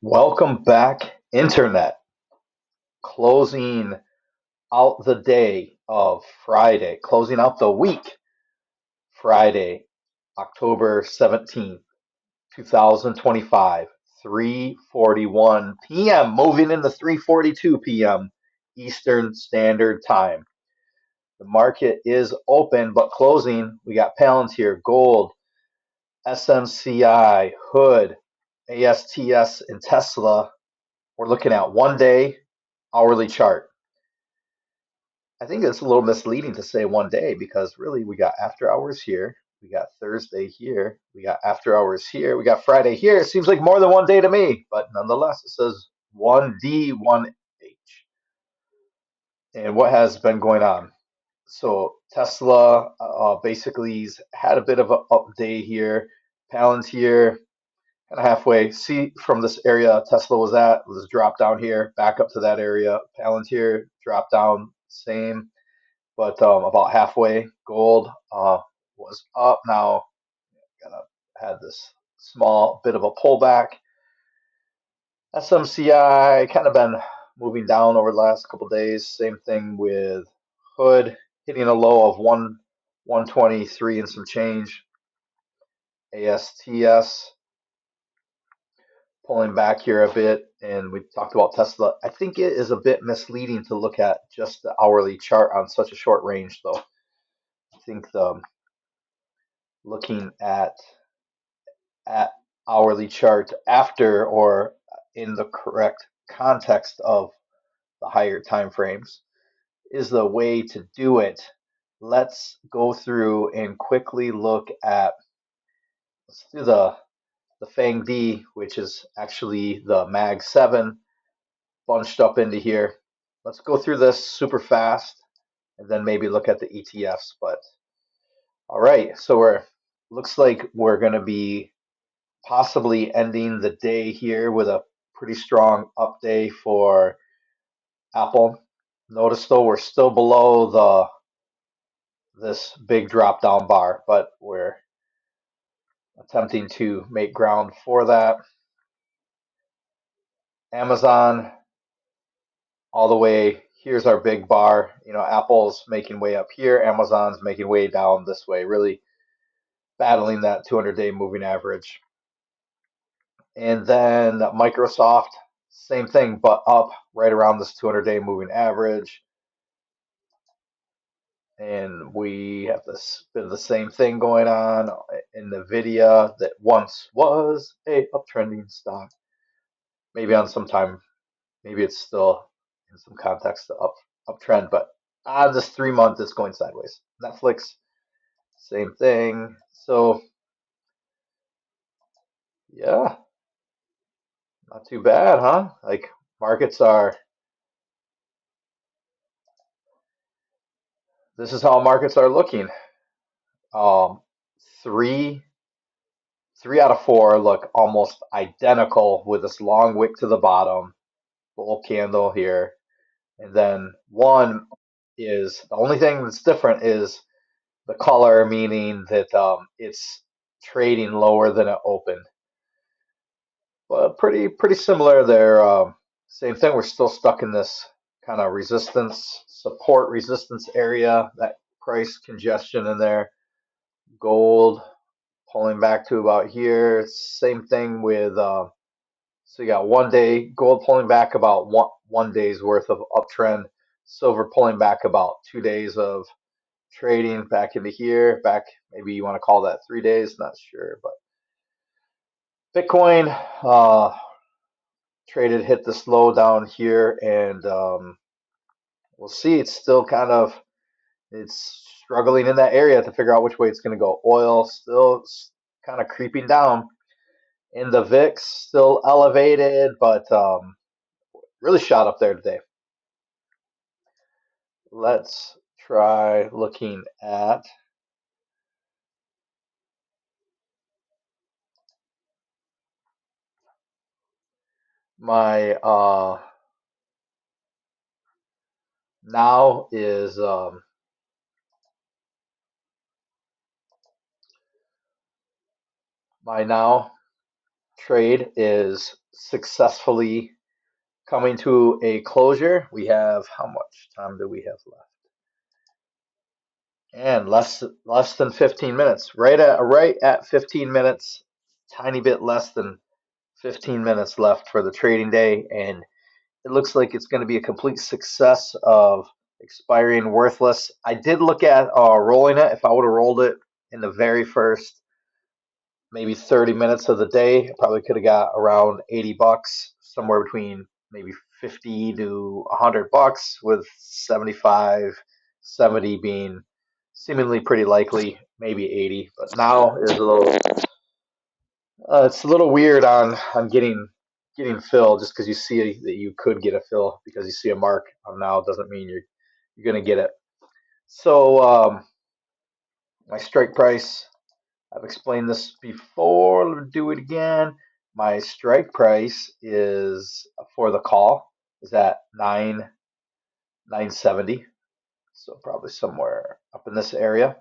Welcome back, Internet. Closing out the day of Friday, closing out the week, Friday, October 17th, 2025, 3:41 p.m., moving into 3:42 p.m. Eastern Standard Time. The market is open, but closing. We got Palantir, Gold, SMCI, Hood, ASTS, and Tesla. We're looking at 1 day hourly chart. I think it's a little misleading to say 1 day because really we got after hours here, we got Thursday here, we got after hours here, we got Friday here. It seems like more than 1 day to me, but nonetheless, it says 1D, 1H. And what has been going on? So Tesla basically's had a bit of an up day here. Palantir kind of halfway. See from this area Tesla was at, was drop down here, back up to that area. Palantir drop down, same, but about halfway. Gold was up. Now kind of had this small bit of a pullback. SMCI kind of been moving down over the last couple days. Same thing with Hood, hitting a low of 123 and some change. ASTS pulling back here a bit, and we talked about Tesla. I think it is a bit misleading to look at just the hourly chart on such a short range, though. I think looking at hourly chart after or in the correct context of the higher time frames is the way to do it. Let's go through and quickly look at, let's do the Fang D, which is actually the Mag 7 bunched up into here. Let's go through this super fast and then maybe look at the ETFs. But all right, so looks like we're going to be possibly ending the day here with a pretty strong up day for Apple. Notice though we're still below this big drop down bar, but we're attempting to make ground for that. Amazon all the way here's our big bar. Apple's making way up here, Amazon's making way down this way, really battling that 200-day moving average. And then Microsoft, same thing, but up right around this 200-day moving average. And we have this bit of the same thing going on in NVIDIA that once was a uptrending stock. Maybe on some time, maybe it's still in some context the uptrend, but on this 3 month it's going sideways. Netflix, same thing. So yeah, not too bad, huh? Like markets are. This is how markets are looking. Um, three three out of four look almost identical with this long wick to the bottom, bull candle here, and then one is the only thing that's different is the color, meaning that it's trading lower than it opened. But pretty similar there. Same thing. We're still stuck in this kind of support resistance area. That price congestion in there. Gold pulling back to about here. Same thing with so you got 1 day gold pulling back about one day's worth of uptrend. Silver pulling back about 2 days of trading back into here. Back maybe you want to call that 3 days. Not sure, but Bitcoin traded hit the slow down here, and we'll see. It's still it's struggling in that area to figure out which way it's going to go. Oil still kind of creeping down. In the VIX, still elevated, but really shot up there today. Let's try looking at my now is my now trade is successfully coming to a closure. We have, how much time do we have left? And less than 15 minutes. Right at 15 minutes, tiny bit less than 15 minutes left for the trading day, and it looks like it's going to be a complete success of expiring worthless. I did look at rolling it. If I would have rolled it in the very first maybe 30 minutes of the day, I probably could have got around 80 bucks, somewhere between maybe 50 to 100 bucks, with 75, 70 being seemingly pretty likely, maybe 80. But now is a little it's a little weird on getting fill, just because you see that you could get a fill because you see a mark on now doesn't mean you're gonna get it. So my strike price, I've explained this before. Let me do it again. My strike price is for the call is at 970, so probably somewhere up in this area,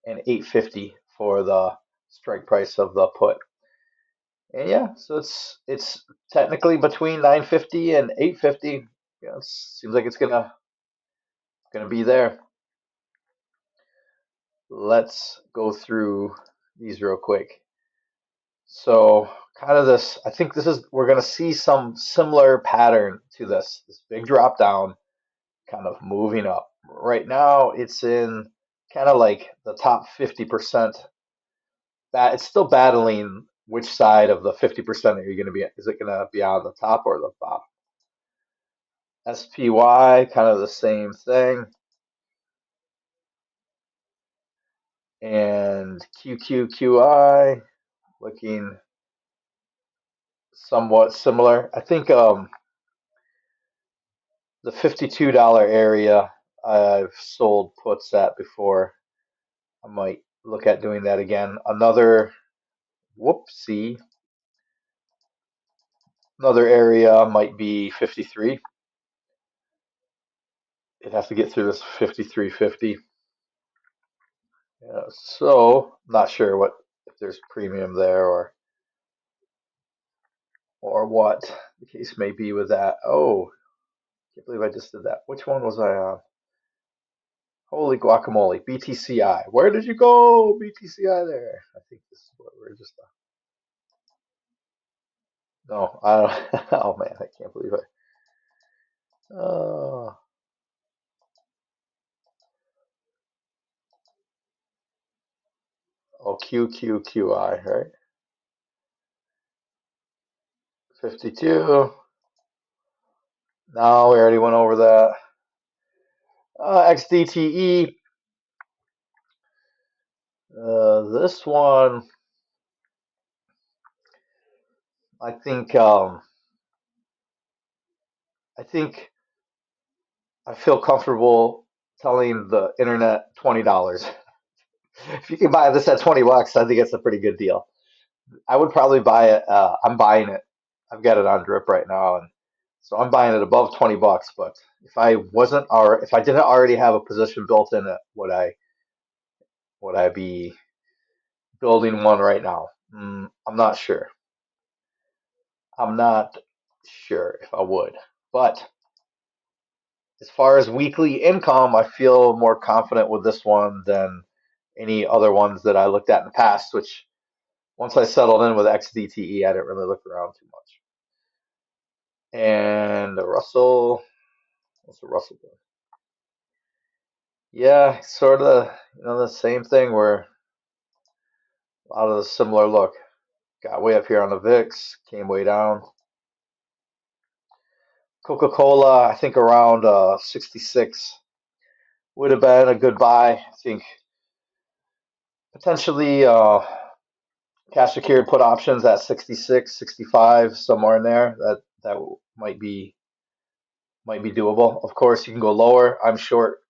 and 850 for the strike price of the put. And yeah, so it's technically between 950 and 850. Yeah, it seems like it's gonna be there. Let's go through these real quick. So kind of this, I think we're gonna see some similar pattern to this big drop down, kind of moving up. Right now, it's in kind of like the top 50%. That it's still battling which side of the 50% are you gonna be? Is it gonna be on the top or the bottom? SPY, kind of the same thing. And QQQI, looking somewhat similar. I think the $52 area I've sold puts at before. I might look at doing that again. Whoopsie, another area might be 53. It'd have to get through this 53.50. Yeah, so not sure what if there's premium there or what the case may be with that. Oh, can't believe I just did that. Which one was I on? Holy guacamole, BTCI. Where did you go, BTCI there? I think this is what we're just on. No, I don't. Oh man, I can't believe it. Oh, oh, QQQI, right? 52. No, we already went over that. XDTE. This one, I think. I think I feel comfortable telling the internet $20. If you can buy this at 20 bucks, I think it's a pretty good deal. I would probably buy it. I'm buying it. I've got it on drip right now, and so I'm buying it above 20 bucks. But if I didn't already have a position built in it, would I be building one right now? I'm not sure. I'm not sure if I would. But as far as weekly income, I feel more confident with this one than any other ones that I looked at in the past, which once I settled in with XDTE, I didn't really look around too much. And the Russell, what's the Russell doing? Yeah, sort of, the same thing where a lot of the similar look. Got way up here on the VIX, came way down. Coca-Cola, I think around 66 would have been a good buy. I think potentially cash secured put options at 66, 65, somewhere in there. That might be doable. Of course, you can go lower. I'm short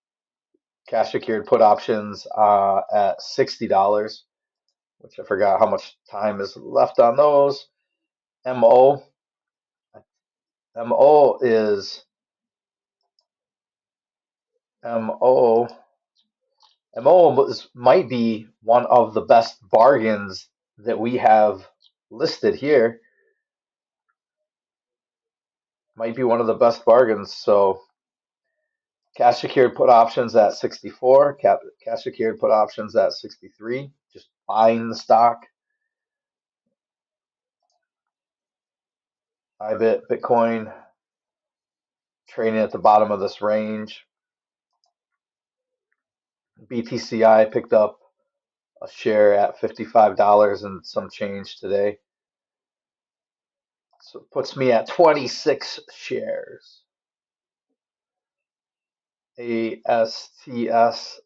cash secured put options at $60, which I forgot how much time is left on those. MO MO is MO might be one of the best bargains that we have listed here might be one of the best bargains. So cash secured put options at 64, cash secured put options at 63. Just buying the stock. Bitcoin trading at the bottom of this range. BTCI picked up a share at $55 and some change today. So it puts me at 26 shares. ASTS.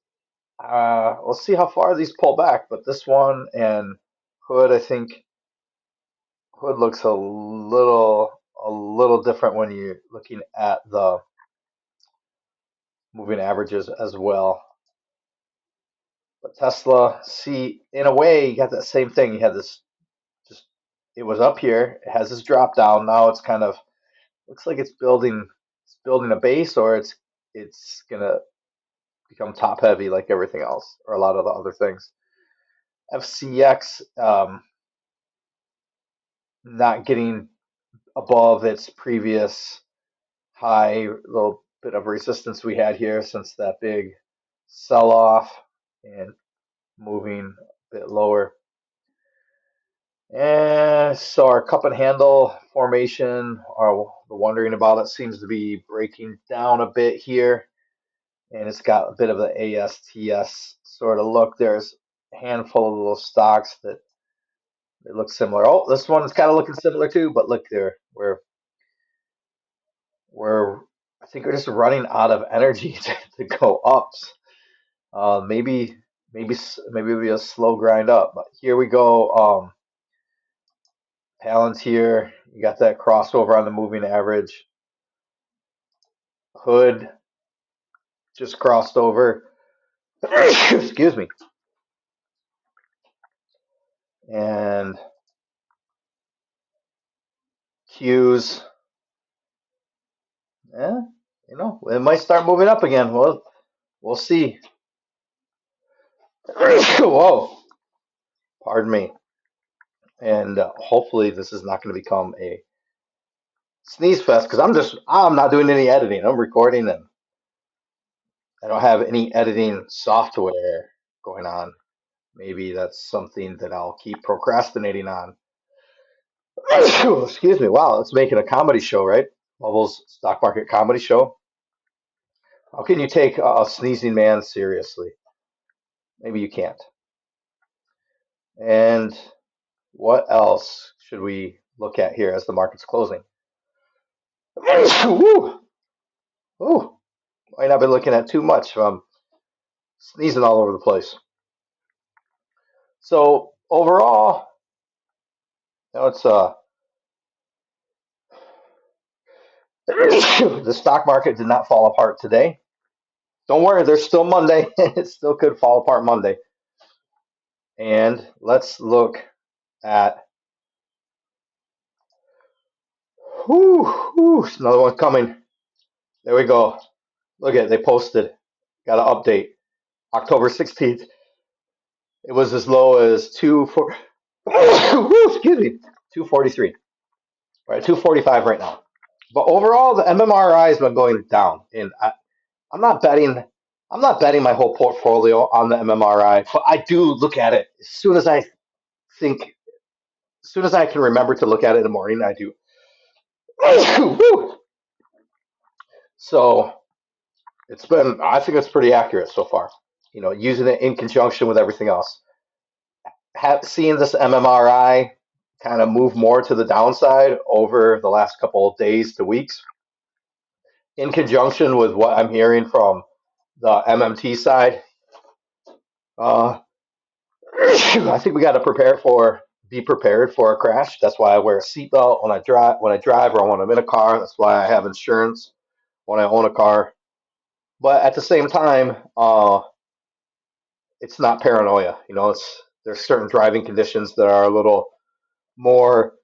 We'll see how far these pull back, but this one and Hood, I think Hood looks a little different when you're looking at the moving averages as well. But Tesla, see, in a way, you got that same thing. You had this just, it was up here, it has this drop down. Now it's kind of looks like it's building a base, or it's gonna become top heavy like everything else, or a lot of the other things. FCX not getting above its previous high, little bit of resistance we had here since that big sell off, and moving a bit lower. And so our cup and handle formation, are the wondering about it, seems to be breaking down a bit here. And it's got a bit of the ASTS sort of look. There's a handful of little stocks that they look similar. Oh, this one's kind of looking similar too, but look there, we're I think we're just running out of energy to go up. Maybe we a slow grind up, but here we go. Palantir, you got that crossover on the moving average. Hood just crossed over. Excuse me. And Q's, yeah, it might start moving up again. We'll see. Whoa, pardon me. And hopefully this is not going to become a sneeze fest, because I'm not doing any editing. I'm recording, and I don't have any editing software going on. Maybe that's something that I'll keep procrastinating on. Excuse me. Wow, it's making a comedy show, right? Bubbles stock market comedy show. How can you take a sneezing man seriously? Maybe you can't. And what else should we look at here as the market's closing? Ooh, ooh, might not be looking at too much. Sneezing all over the place. So overall, it's the stock market did not fall apart today. Don't worry, there's still Monday. It still could fall apart Monday. And let's look at another one coming. There we go. Look at it, they posted. Got an update. October 16th. It was as low as 243. Right, 245 right now. But overall, the MMRI has been going down, and I'm not betting. I'm not betting my whole portfolio on the MMRI, but I do look at it as soon as I think, as soon as I can remember to look at it in the morning. I do. So it's been. I think it's pretty accurate so far. Using it in conjunction with everything else. Seeing this MMRI kind of move more to the downside over the last couple of days to weeks, in conjunction with what I'm hearing from the MMT side. I think we got to be prepared for a crash. That's why I wear a seatbelt when I drive, or when I'm in a car. That's why I have insurance when I own a car. But at the same time, it's not paranoia. There's certain driving conditions that are a little more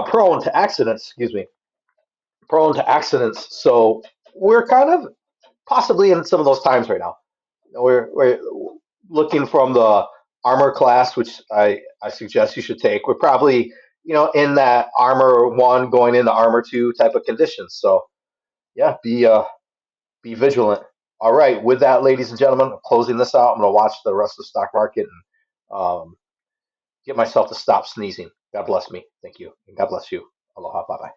prone to accidents. Excuse me, prone to accidents. So we're kind of possibly in some of those times right now. We're looking from the armor class, which I suggest you should take. We're probably, in that armor one going into armor two type of conditions. So yeah, be vigilant. All right, with that, ladies and gentlemen, I'm closing this out. I'm going to watch the rest of the stock market and get myself to stop sneezing. God bless me. Thank you. And God bless you. Aloha. Bye bye.